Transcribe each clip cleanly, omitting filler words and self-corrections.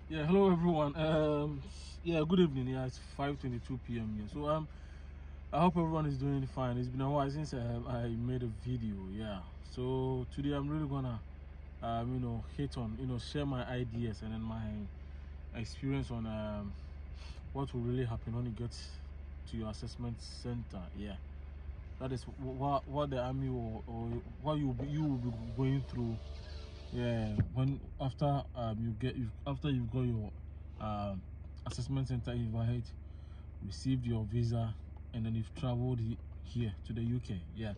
Yeah, hello everyone. Yeah, good evening. Yeah, it's 5:22 p.m. here. So I hope everyone is doing fine. It's been a while since I made a video. Yeah. So today I'm really gonna hit on share my ideas and then my experience on what will really happen when you get to your assessment center. Yeah, that is what the army or what you will be going through. Yeah, when after after you've got your um assessment center invite, received your visa, and then you've traveled here to the UK. Yeah.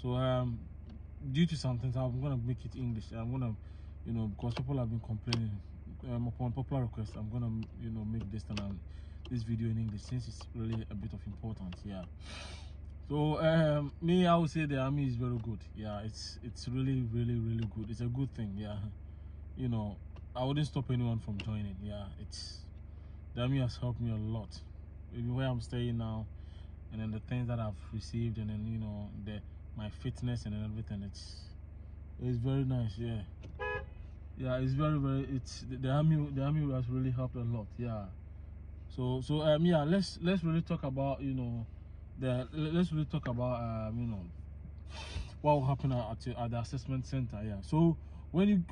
So due to some things, I'm gonna make it English. I'm gonna, because people have been complaining, upon popular request, I'm gonna make this video in English since it's really a bit of importance. Yeah. So me, I would say the army is very good. Yeah, it's really really good. It's a good thing. Yeah, I wouldn't stop anyone from joining. Yeah, the army has helped me a lot. Even where I'm staying now, and then the things that I've received, and then my fitness and then everything. It's very nice. Yeah, yeah, it's very it's the army has really helped a lot. Yeah. So yeah, let's really talk about let's really talk about what will happen at the assessment center. Yeah. So when you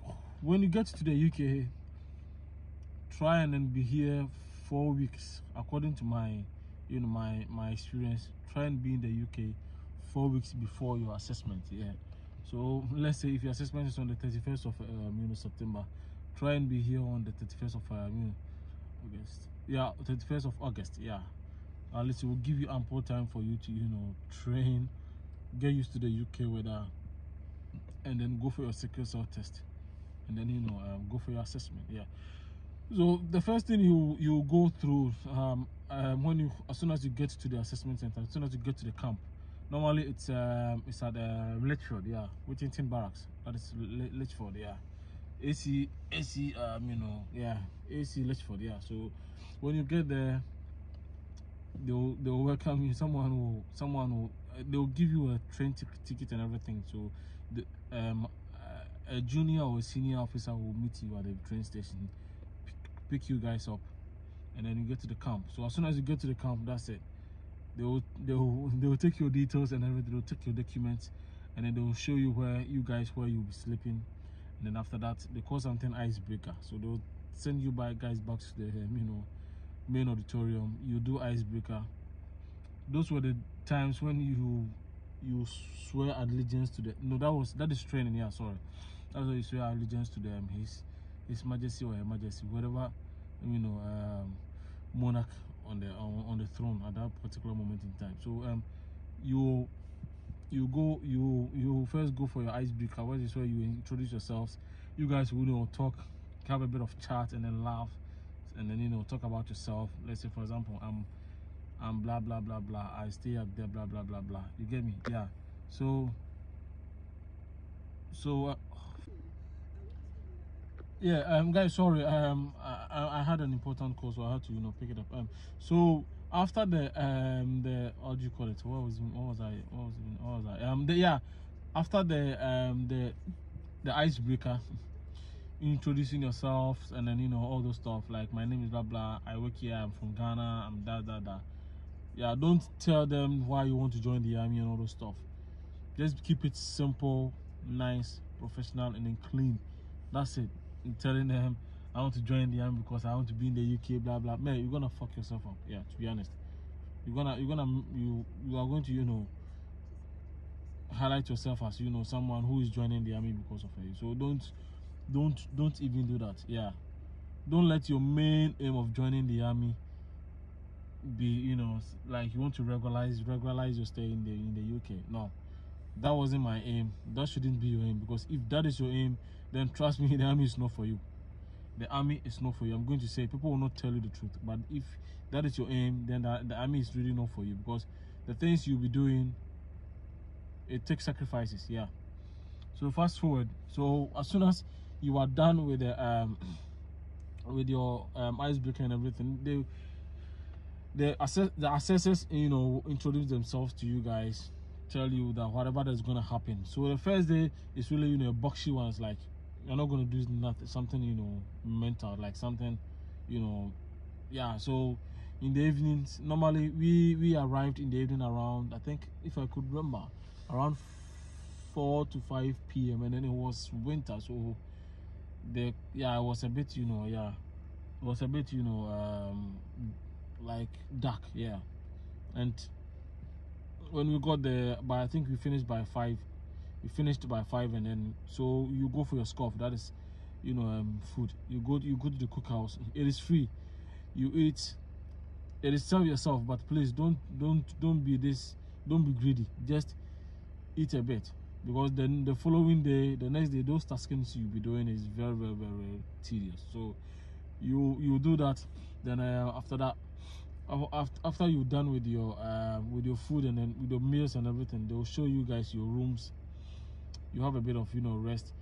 get to the UK, try and then be here 4 weeks according to my my experience. Try and be in the UK 4 weeks before your assessment. Yeah. So let's say if your assessment is on the 31st of September, try and be here on the 31st of August. Yeah, 31st of August. Yeah, at least it will give you ample time for you to train, get used to the UK weather, and then go for your secure self test, and then go for your assessment. Yeah. So the first thing you go through as soon as you get to the assessment center, as soon as you get to the camp, normally it's at Lichfield. Yeah, Whittington Barracks. That is Lichfield. Yeah. AC yeah, AC Lichfield. Yeah. So when you get there, they'll welcome you. Someone will they'll give you a train ticket and everything. So the a junior or a senior officer will meet you at the train station, pick you guys up, and then you get to the camp. So as soon as you get to the camp, that's it. They will take your details and everything. They'll take your documents, and then they will show you where you'll be sleeping. And then after that, they call something icebreaker. So they'll send you guys back to the main auditorium. You do icebreaker. Those were the times when you swear allegiance to the that is training. Yeah, sorry, that's why you swear allegiance to them, his majesty or her majesty, whatever monarch on the throne at that particular moment in time. So you first go for your icebreaker, which is where you introduce yourselves. You guys will talk, have a bit of chat, and then laugh, and then talk about yourself. Let's say, for example, I'm blah blah blah blah, I stay at there, blah blah blah blah. You get me? Yeah. So yeah, guys, sorry, I had an important call, so I had to pick it up. So after the what do you call it, yeah, after the icebreaker, introducing yourselves, and then all those stuff like, my name is blah blah, I work here, I'm from Ghana, I'm da. Yeah, don't tell them why you want to join the army and all those stuff. Just keep it simple, nice, professional, and then clean. That's it. And telling them I want to join the army because I want to be in the UK, blah blah. Man, you're gonna fuck yourself up. Yeah, to be honest, you are going to highlight yourself as someone who is joining the army because of you. So don't even do that. Yeah, don't let your main aim of joining the army be like you want to regularize your stay in the UK. No, that wasn't my aim. That shouldn't be your aim, because if that is your aim, then trust me, the army is not for you. The army is not for you. I'm going to say, people will not tell you the truth, but if that is your aim, then the army is really not for you, because the things you'll be doing, it takes sacrifices. Yeah. So fast forward. So as soon as you are done with the with your icebreaker and everything, the assessors introduce themselves to you guys, tell you that whatever that's gonna happen. So the first day is really a boxy one. It's like you're not going to do nothing, something, you know, mental, like something, you know, yeah. So in the evenings, normally we arrived in the evening around, I think, if I could remember, around 4 to 5 p.m. and then it was winter, so the yeah, it was a bit, you know, yeah, it was a bit, you know, like dark, yeah. And when we got there, but I think we finished by 5. We finished by 5, and then so you go for your scoff, that is, you know, food. You go to the cookhouse, it is free, you eat, it is serve yourself, but please don't be this, don't be greedy, just eat a bit, because then the following day, the next day, those taskings you'll be doing is very, very, very tedious. So you do that, then after that, after you're done with your food and then with your meals and everything, they'll show you guys your rooms. You have a bit of, you know, rest.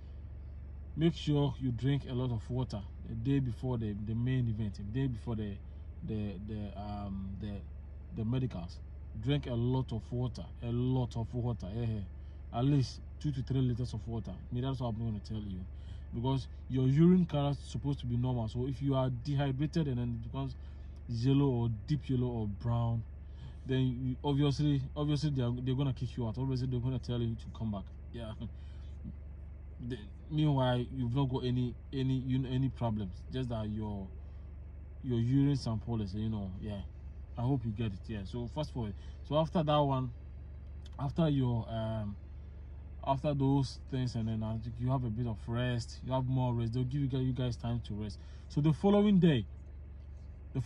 Make sure you drink a lot of water the day before the main event, the day before the medicals. Drink a lot of water, yeah. At least 2 to 3 liters of water. I mean, that's what I'm going to tell you, because your urine color is supposed to be normal. So if you are dehydrated and then it becomes yellow or deep yellow or brown, then obviously they're gonna kick you out. Obviously they're gonna tell you to come back, yeah. Meanwhile, you've not got any problems, just that your urine sample is, you know, yeah. I hope you get it, yeah. So fast forward, so after that one, after your after those things, and then you have a bit of rest, you have more rest, they'll give you guys time to rest. So the following day, the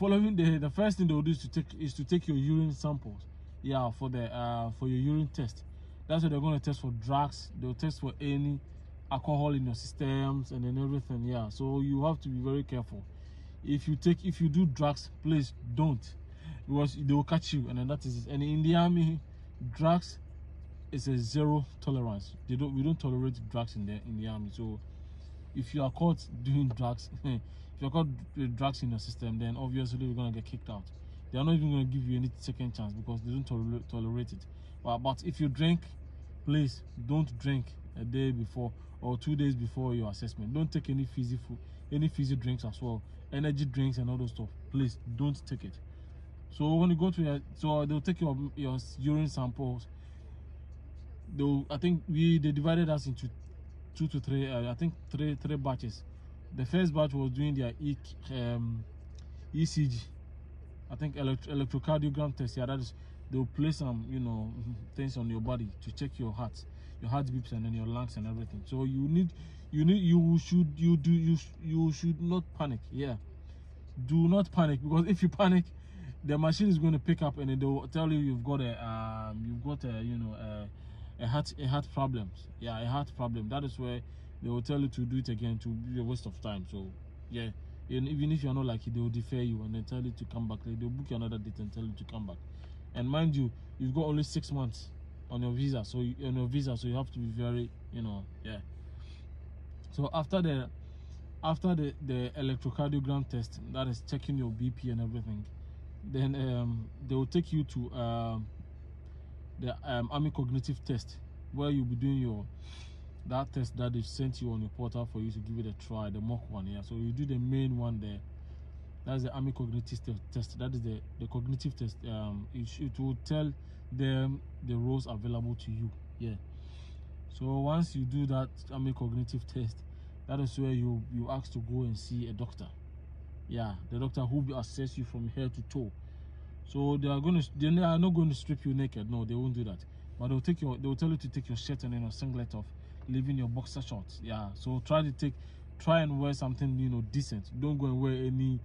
first thing they'll do is to take your urine samples, yeah, for your urine test. That's what they're going to test for drugs. They'll test for any alcohol in your systems and then everything, yeah. So you have to be very careful. If you do drugs, please don't, because they will catch you, and then that is it. And in the army, drugs is a zero tolerance. We don't tolerate drugs in the army. So if you are caught doing drugs, if you're caught with drugs in your system, then obviously you're gonna get kicked out. They are not even gonna give you any second chance, because they don't tolerate it. But if you drink, please don't drink a day before or 2 days before your assessment. Don't take any fizzy drinks as well, energy drinks and all those stuff. Please don't take it. So when you go to so they'll take your urine samples. I think they divided us into 2 to 3, I think three batches. The first batch was doing their ECG, I think electrocardiogram test. Yeah, that is, they'll place some, you know, things on your body to check your heart beats, and then your lungs and everything. So you should not panic. Yeah, do not panic, because if you panic, the machine is going to pick up and then they'll tell you you've got a you know, a heart problems. Yeah, a heart problem. That is where they will tell you to do it again, to be a waste of time. So yeah, and even if you're not like it, they will defer you and then tell you to come back. They'll book you another date and tell you to come back. And mind you, you've got only 6 months on your visa, so you have to be very, you know, yeah. So after the electrocardiogram test, that is checking your BP and everything, then they will take you to the army cognitive test, where you'll be doing that test that they sent you on your portal for you to give it a try, the mock one, yeah. So you do the main one there. That's the army cognitive test. That is the cognitive test. It will tell them the roles available to you, yeah. So once you do that army cognitive test, that is where you ask to go and see a doctor, yeah. The doctor who will assess you from head to toe. So they are not going to strip you naked. No, they won't do that. But they'll tell you to take your shirt and then your singlet off, leaving your boxer shorts. Yeah. So try and wear something, you know, decent. Don't go and wear any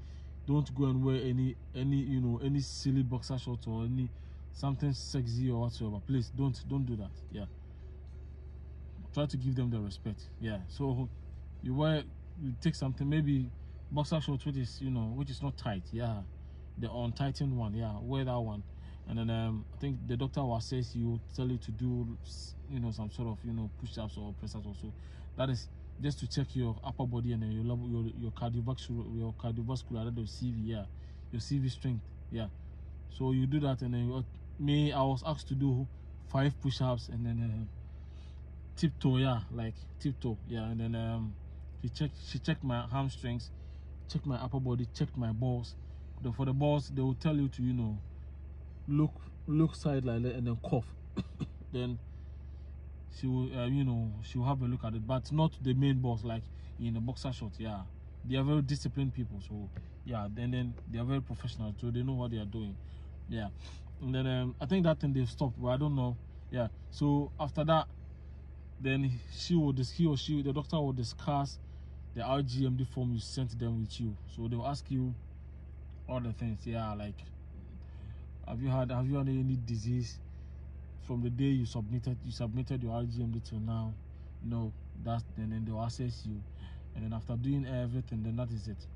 you know, any silly boxer shorts or something sexy or whatsoever. Please don't do that. Yeah. Try to give them the respect. Yeah. So you take something, maybe boxer shorts which is not tight. Yeah. The untightened one, yeah, wear that one. And then I think the doctor will assess you, tell you to do, you know, some sort of, you know, push-ups or press-ups also. That is just to check your upper body and then your cardiovascular, that is CV, yeah, your CV strength, yeah. So you do that, and then I was asked to do 5 push-ups and then tiptoe, yeah, like tiptoe, yeah, and then She checked my hamstrings, checked my upper body, checked my balls. For the balls, they will tell you to, you know, look side like that and then cough. Then she will, you know, she will have a look at it, but not the main balls like in a boxer short. Yeah, they are very disciplined people. So yeah, then they are very professional, so they know what they are doing. Yeah, and then I think that thing they've stopped, but I don't know. Yeah, so after that, then he or she, the doctor will discuss the RGMD form you sent them with you. So they'll ask you all the things. Yeah, like have you had any disease from the day you submitted your RGMD till now? No, that's then they'll assess you, and then after doing everything, then that is it.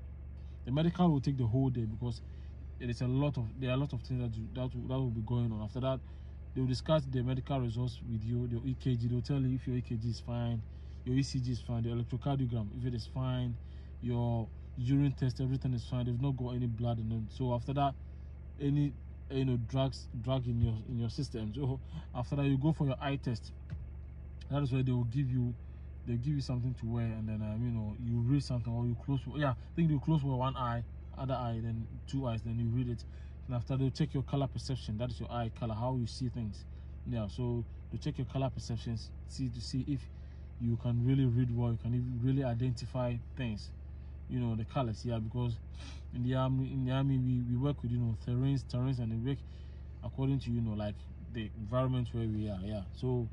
The medical will take the whole day because there are a lot of things that will be going on. After that, they will discuss the medical results with you, the EKG. They'll tell you if your EKG is fine, your ECG is fine, the electrocardiogram, if it is fine, your urine test, everything is fine. They've not got any blood in them. So after that, any drug in your system. So after that, you go for your eye test. That is where they will give you something to wear, and then you know, you read something, or you close. Yeah, I think you close with one eye, other eye, then two eyes, then you read it. And after, they'll check your color perception. That is your eye color, how you see things. Yeah, so to check your color perceptions, to see if you can really read well, you can really identify things, you know, the colors. Yeah, because in the army we work with, you know, terrains, and we work according to, you know, like the environment where we are. Yeah, so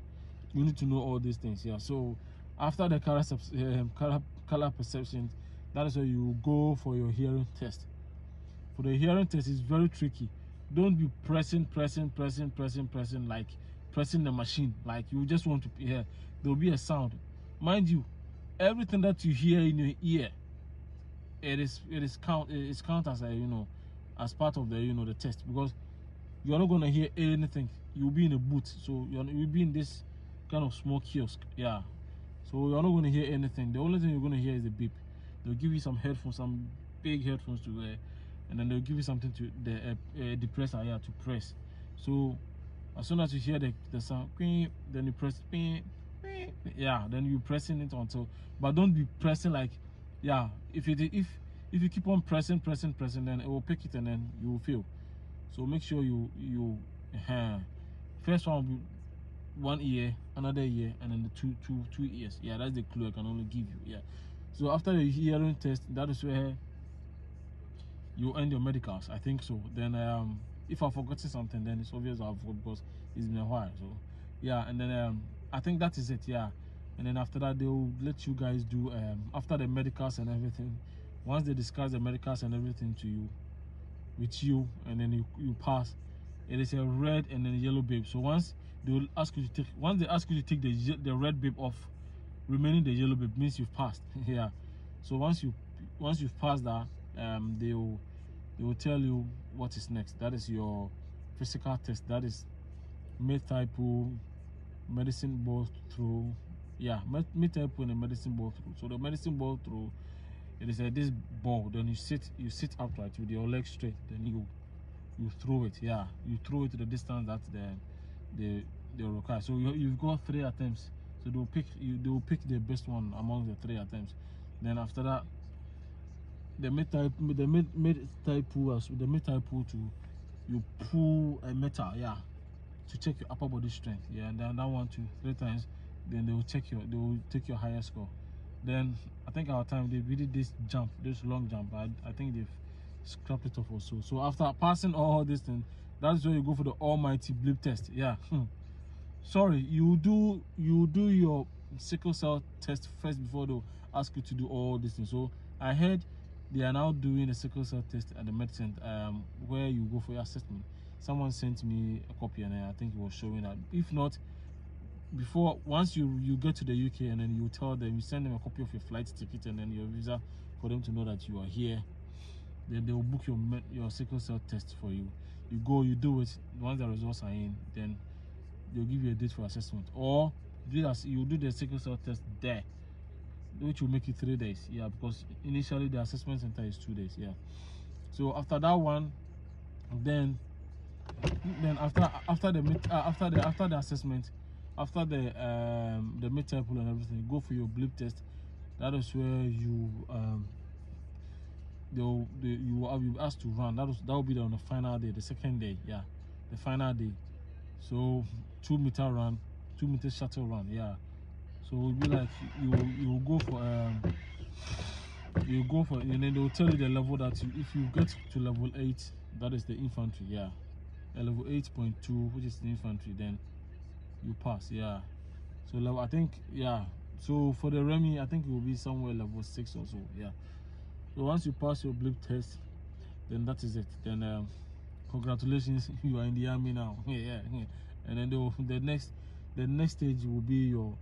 you need to know all these things. Yeah, so after the color perception, that is where you go for your hearing test. For the hearing test, is very tricky. Don't be pressing like pressing the machine, like you just want to hear. There will be a sound, mind you. Everything that you hear in your ear, it's count as a, you know, as part of the, you know, the test, because you're not gonna hear anything. You'll be in a booth, so you'll be in this kind of small kiosk. Yeah, so you're not gonna hear anything. The only thing you're gonna hear is the beep. They'll give you some headphones, some big headphones to wear, and then they'll give you something to the depressor, yeah, to press. So as soon as you hear the sound, then you press, yeah, then you pressing it until, but don't be pressing like, yeah, if you keep on pressing, then it will pick it and then you will fail. So make sure you first one will be one ear, another ear, and then the two ears. Yeah, that's the clue I can only give you. Yeah, so after the hearing test, that is where you end your medicals, I think so. Then if I've forgotten something, then it's obvious I've forgot, because it's been a while. So yeah, and then I think that is it. Yeah, and then after that, they'll let you guys do after the medicals and everything. Once they discuss the medicals and everything to you, with you, and then you pass, it is a red and then yellow bib. So once they ask you to take the red bib off, remaining the yellow bib means you've passed. Yeah, so once you've passed that, they will tell you what is next. That is your physical test. That is mid-typo, medicine ball through. Yeah, mid-typo and a medicine ball through. So the medicine ball through, it is this ball. Then you sit upright with your legs straight. Then you throw it. Yeah, you throw it to the distance that they require. So you've got 3 attempts. So they will pick the best one among the 3 attempts. Then after that, the mid-typo to, you pull a metal, yeah, to check your upper body strength. Yeah, and then that 1, 2, 3 times, then they will take your higher score. Then I think our time they did this long jump. I think they've scrapped it off also. So after passing all this thing, that's where you go for the almighty blip test. Yeah. Sorry, you do your sickle cell test first before they ask you to do all this thing. So I heard they are now doing the sickle cell test at the medicine, where you go for your assessment. Someone sent me a copy, and I think it was showing that. If not, once you get to the UK, and then you tell them, you send them a copy of your flight ticket and then your visa, for them to know that you are here. Then they will book your sickle cell test for you. You go, you do it. Once the results are in, then they'll give you a date for assessment, or you do the sickle cell test there, which will make it 3 days. Yeah, because initially the assessment center is 2 days. Yeah, so after that one, then after the assessment, after the mid-typo and everything, you go for your blip test. That is where you you will be asked to run. That will be on the final day, the second day. Yeah, the final day. So 2 meter run, 2 meter shuttle run. Yeah. So it will be like you will go for and then they will tell you the level that if you get to level 8, that is the infantry. Yeah, level 8.2, which is the infantry, then you pass. Yeah. So level, I think, yeah. So for the Remy, I think it will be somewhere level 6 or so. Yeah. So once you pass your blip test, then that is it. Then congratulations, you are in the army now. Yeah. And then the next stage will be your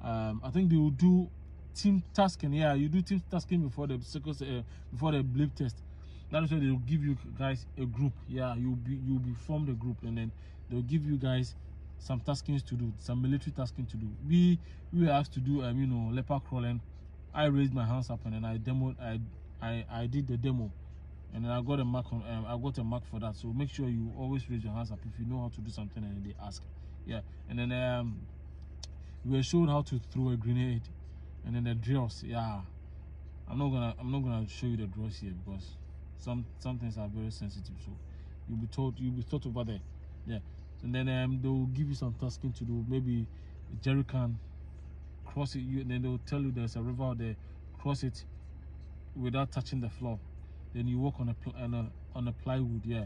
I think they will do team tasking. Yeah, you do team tasking before the before the blip test. That is why they will give you guys a group. Yeah, you'll be formed a group, and then they'll give you guys some taskings to do, some military tasking to do. We were asked to do leopard crawling. I raised my hands up and then I demoed. I did the demo, and then I got a mark on. I got a mark for that. So make sure you always raise your hands up if you know how to do something and they ask. Yeah, and then we were shown how to throw a grenade, and then the drills. Yeah, I'm not gonna show you the drills here because some things are very sensitive. So you'll be taught over there. Yeah, and then they will give you some tasking to do. Maybe a jerry can, cross it. And then they'll tell you there's a river out there, cross it without touching the floor. Then you walk on a plywood. Yeah,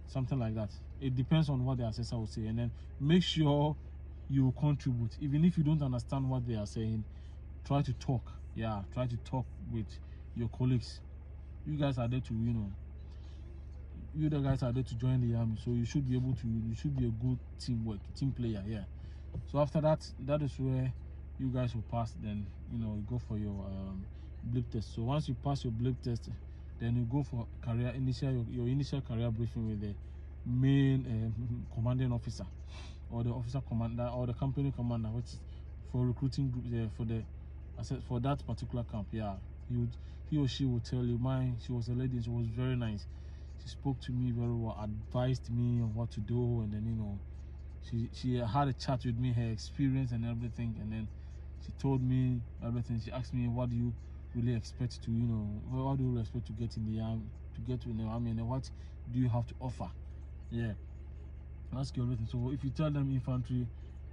something like that. It depends on what the assessor will say, and then make sure you contribute. Even if you don't understand what they are saying, try to talk. Yeah, try to talk with your colleagues. You guys are there to you the guys are there to join the army, so you should be able to, you should be a good team player. Yeah. So after that, that is where you guys will pass. Then you go for your blip test. So once you pass your blip test, then you go for your initial career briefing with the main commanding officer, or the officer commander, or the company commander, which is for recruiting groups, for that particular camp. Yeah, he or she will tell you. She was a lady. She was very nice. She spoke to me very well, advised me on what to do, and then she had a chat with me, her experience and everything, and then she told me everything. She asked me, what do you really expect to what do you expect to get in the army, and what do you have to offer? Yeah, ask you everything. So if you tell them infantry,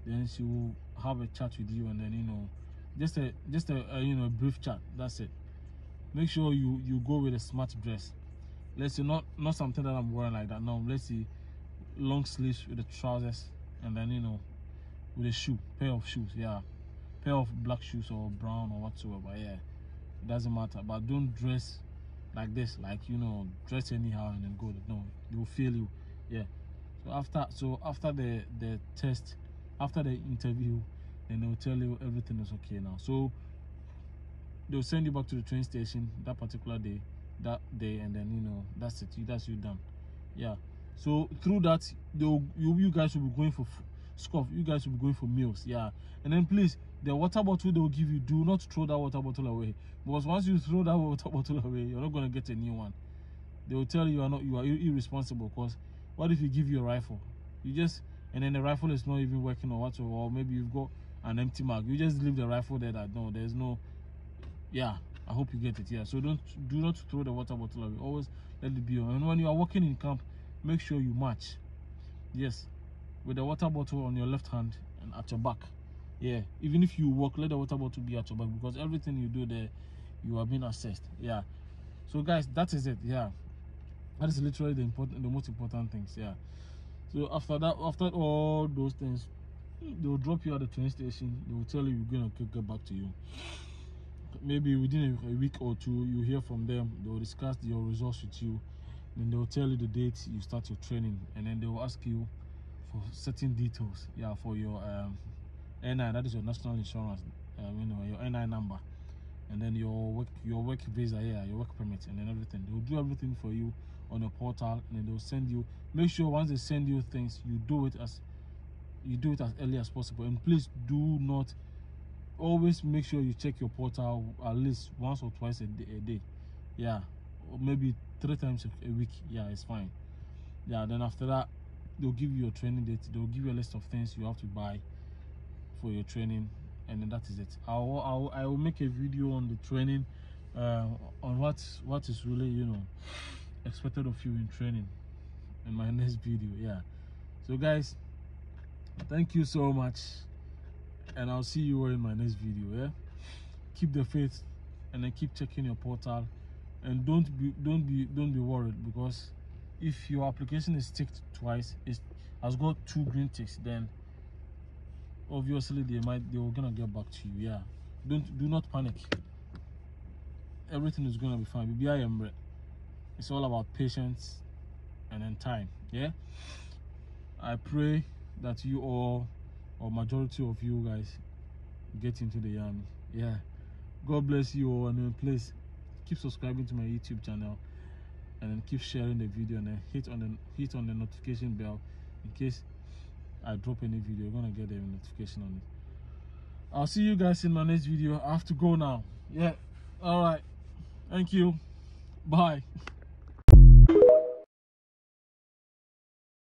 then she will have a chat with you, and then just a brief chat. That's it. Make sure you go with a smart dress. Let's say not something that I'm wearing like that. No, let's see, long sleeves with the trousers, and then with a pair of shoes. Yeah, pair of black shoes or brown or whatsoever. Yeah, it doesn't matter. But don't dress like this, like dress anyhow and then go. No, they will fail you. Yeah. So after the test, after the interview, then they'll tell you everything is okay now. So they'll send you back to the train station that particular day, and then that's it. That's you done. Yeah. So through that, you guys will be going for scoff. You guys will be going for meals. Yeah. And then please, the water bottle they will give you, do not throw that water bottle away, because once you throw that water bottle away, you're not gonna get a new one. They will tell you you are irresponsible. Because what if you give you a rifle, and then the rifle is not even working or whatsoever, or maybe you've got an empty mag, you just leave the rifle there. There's no. Yeah, I hope you get it. Yeah, so do not throw the water bottle away. Always let it be on. And when you are walking in camp, make sure you match. Yes, with the water bottle on your left hand and at your back. Yeah, even if you walk, let the water bottle be at your back, because everything you do there, you are being assessed. Yeah. So guys, that is it. Yeah, that is literally the most important things. Yeah. So after all those things, they will drop you at the train station. They will tell you we're gonna get back to you. Maybe within a week or two, you hear from them. They will discuss your results with you. Then they will tell you the date you start your training, and then they will ask you for certain details. Yeah, for your NI, that is your national insurance. Your NI number, and then your work visa, yeah, your work permit, and then everything. They will do everything for you on a portal, and then they will send you. Make sure once they send you things, you do it as early as possible. And please do not. Always make sure you check your portal at least once or twice a day. Yeah, or maybe 3 times a week. Yeah, it's fine. Yeah, then after that, they'll give you your training date. They'll give you a list of things you have to buy for your training, and then that is it. I will make a video on the training, on what is really, you know, expected of you in training in my next video. Yeah, so guys, thank you so much, and I'll see you all in my next video. Yeah, keep the faith, and then keep checking your portal, and don't be worried, because if your application is ticked twice, it has got 2 green ticks, then obviously they were gonna get back to you. Yeah, do not panic. Everything is gonna be fine. It's all about patience and then time. Yeah, I pray that you all, or majority of you guys, get into the army. Yeah, God bless you all, and then please keep subscribing to my YouTube channel, and then keep sharing the video, and then hit on the notification bell in case I drop any video. You're gonna get a notification on it. I'll see you guys in my next video. I have to go now. Yeah, all right, thank you, bye.